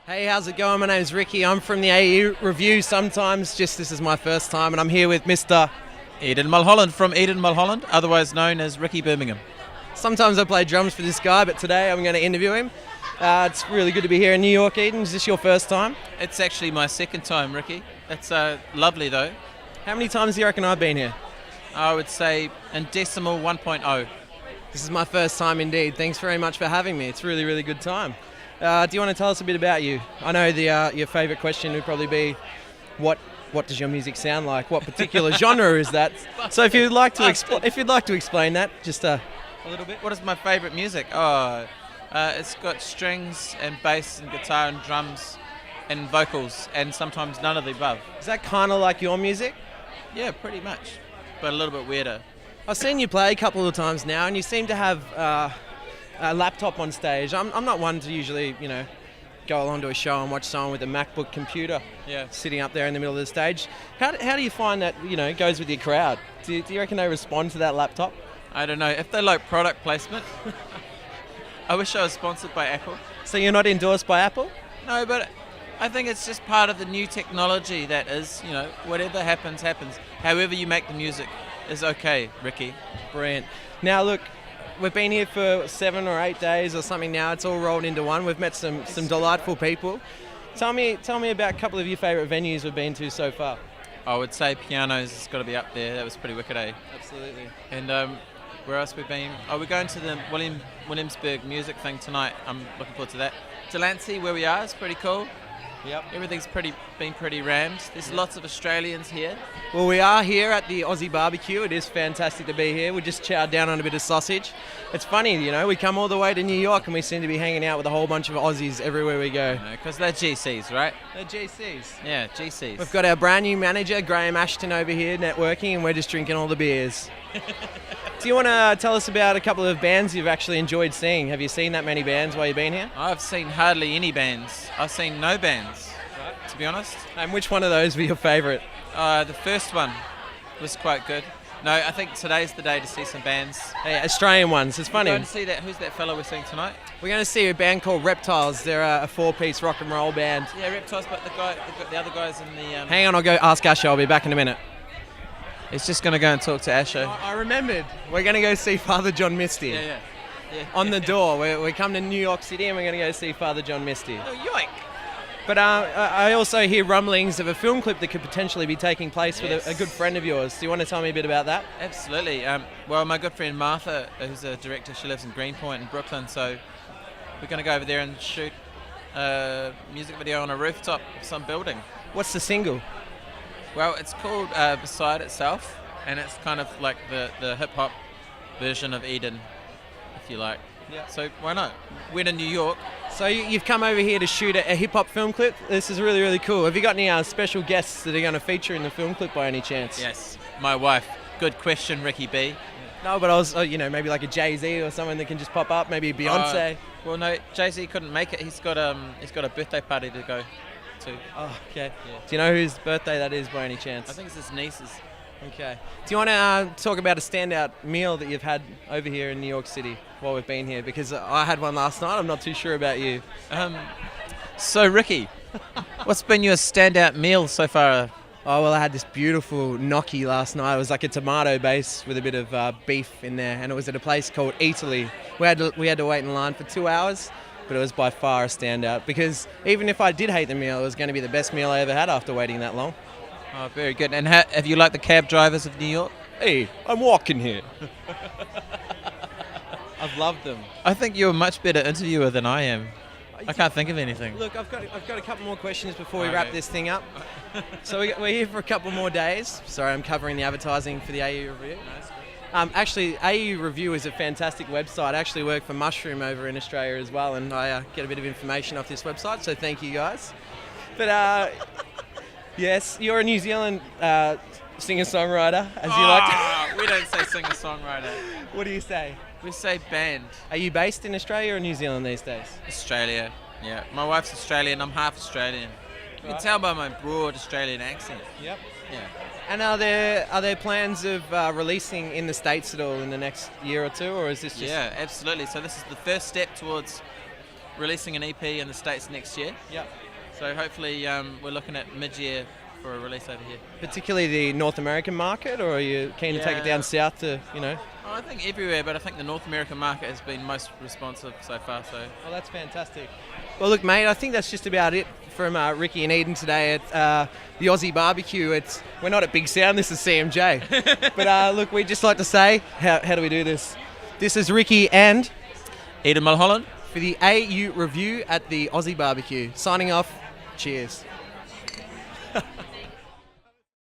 Hey, how's it going? My name's Ricky. I'm from the AU Review sometimes. Just this is my first time, and I'm here with Mr. Eden Mulholland from Eden Mulholland, otherwise known as Ricky Birmingham. Sometimes I play drums for this guy, but today I'm going to interview him. It's really good to be here in New York, Eden. Is this your first time? It's actually my second time, Ricky. It's lovely though. How many times do you reckon I've been here? I would say in decimal 1.0. This is my first time indeed. Thanks very much for having me. It's really, really good time. Do you want to tell us a bit about you? I know your favourite question would probably be, what does your music sound like? What particular genre is that? So if you'd like to explain that, just a little bit. What is my favourite music? It's got strings and bass and guitar and drums and vocals and sometimes none of the above. Is that kind of like your music? Yeah, pretty much, but a little bit weirder. I've seen you play a couple of times now, and you seem to have a laptop on stage. I'm not one to usually, go along to a show and watch someone with a MacBook computer sitting up there in the middle of the stage. How do you find that, goes with your crowd? Do you reckon they respond to that laptop? I don't know. If they like product placement, I wish I was sponsored by Apple. So you're not endorsed by Apple? No, but I think it's just part of the new technology that is, whatever happens, happens. However you make the music is okay, Ricky. Brilliant. Now look, we've been here for 7 or 8 days or something now. It's all rolled into one. We've met some delightful people. Tell me about a couple of your favourite venues we've been to so far. I would say Pianos has got to be up there. That was pretty wicked, eh? Absolutely. And where else we've been? We're going to the Williamsburg music thing tonight. I'm looking forward to that. Delancey, where we are, is pretty cool. Yep. Everything's been pretty rammed. There's lots of Australians here. Well, we are here at the Aussie BBQ. It is fantastic to be here. We just chowed down on a bit of sausage. It's funny, we come all the way to New York and we seem to be hanging out with a whole bunch of Aussies everywhere we go. Because they're GCs, right? They're GCs. Yeah, GCs. We've got our brand new manager, Graham Ashton, over here networking, and we're just drinking all the beers. Do you want to tell us about a couple of bands you've actually enjoyed seeing? Have you seen that many bands while you've been here? I've seen hardly any bands. I've seen no bands, to be honest. And which one of those were your favourite? The first one was quite good. No, I think today's the day to see some bands. Hey, Australian ones. It's funny. We're going to see that. Who's that fellow we're seeing tonight? We're going to see a band called Reptiles. They're a 4-piece rock and roll band. Yeah, Reptiles, but the other guys in the... Hang on, I'll go ask Asher. I'll be back in a minute. He's just going to go and talk to Asher. I remembered. We're going to go see Father John Misty. Yeah. On the door. We come to New York City and we're going to go see Father John Misty. Oh, yoink! But I also hear rumblings of a film clip that could potentially be taking place with a good friend of yours. Do you want to tell me a bit about that? Absolutely. Well, my good friend Martha, who's a director, she lives in Greenpoint in Brooklyn, so we're going to go over there and shoot a music video on a rooftop of some building. What's the single? Well, it's called Beside Itself, and it's kind of like the hip-hop version of Eden, if you like. Yeah. So why not? We're in New York. So you've come over here to shoot a hip-hop film clip. This is really, really cool. Have you got any special guests that are going to feature in the film clip by any chance? Yes, my wife. Good question, Ricky B. No, but I was, maybe like a Jay-Z or someone that can just pop up, maybe Beyonce. Well, no, Jay-Z couldn't make it. He's got a birthday party to go to. Oh, okay. Yeah. Do you know whose birthday that is by any chance? I think it's his niece's. Okay. Do you want to talk about a standout meal that you've had over here in New York City while we've been here? Because I had one last night. I'm not too sure about you. So, Ricky, what's been your standout meal so far? Oh, well, I had this beautiful gnocchi last night. It was like a tomato base with a bit of beef in there, and it was at a place called Italy. We had to wait in line for 2 hours, but it was by far a standout because even if I did hate the meal, it was going to be the best meal I ever had after waiting that long. Oh, very good. And have you liked the cab drivers of New York? Hey, I'm walking here. I've loved them. I think you're a much better interviewer than I am. I can't think of anything. Look, I've got a couple more questions before we wrap this thing up. So we're here for a couple more days. Sorry, I'm covering the advertising for the AU Review. Actually, AU Review is a fantastic website. I actually work for Mushroom over in Australia as well, and I get a bit of information off this website, so thank you guys. But yes, you're a New Zealand singer-songwriter, as you like to... We don't say singer-songwriter. What do you say? We say band. Are you based in Australia or New Zealand these days? Australia, yeah. My wife's Australian, I'm half Australian. You can tell by my broad Australian accent. Yep. Yeah. And are there plans of releasing in the States at all in the next year or two, or is this just... Yeah, absolutely. So this is the first step towards releasing an EP in the States next year. Yep. So hopefully we're looking at mid-year for a release over here. Particularly the North American market, or are you keen to take it down south to, Oh, I think everywhere, but I think the North American market has been most responsive so far. So. Well, that's fantastic. Well, look, mate, I think that's just about it from Ricky and Eden today at the Aussie BBQ. We're not at Big Sound, this is CMJ. But look, we'd just like to say, how do we do this? This is Ricky and Eden Mulholland for the AU review at the Aussie BBQ. Signing off, cheers.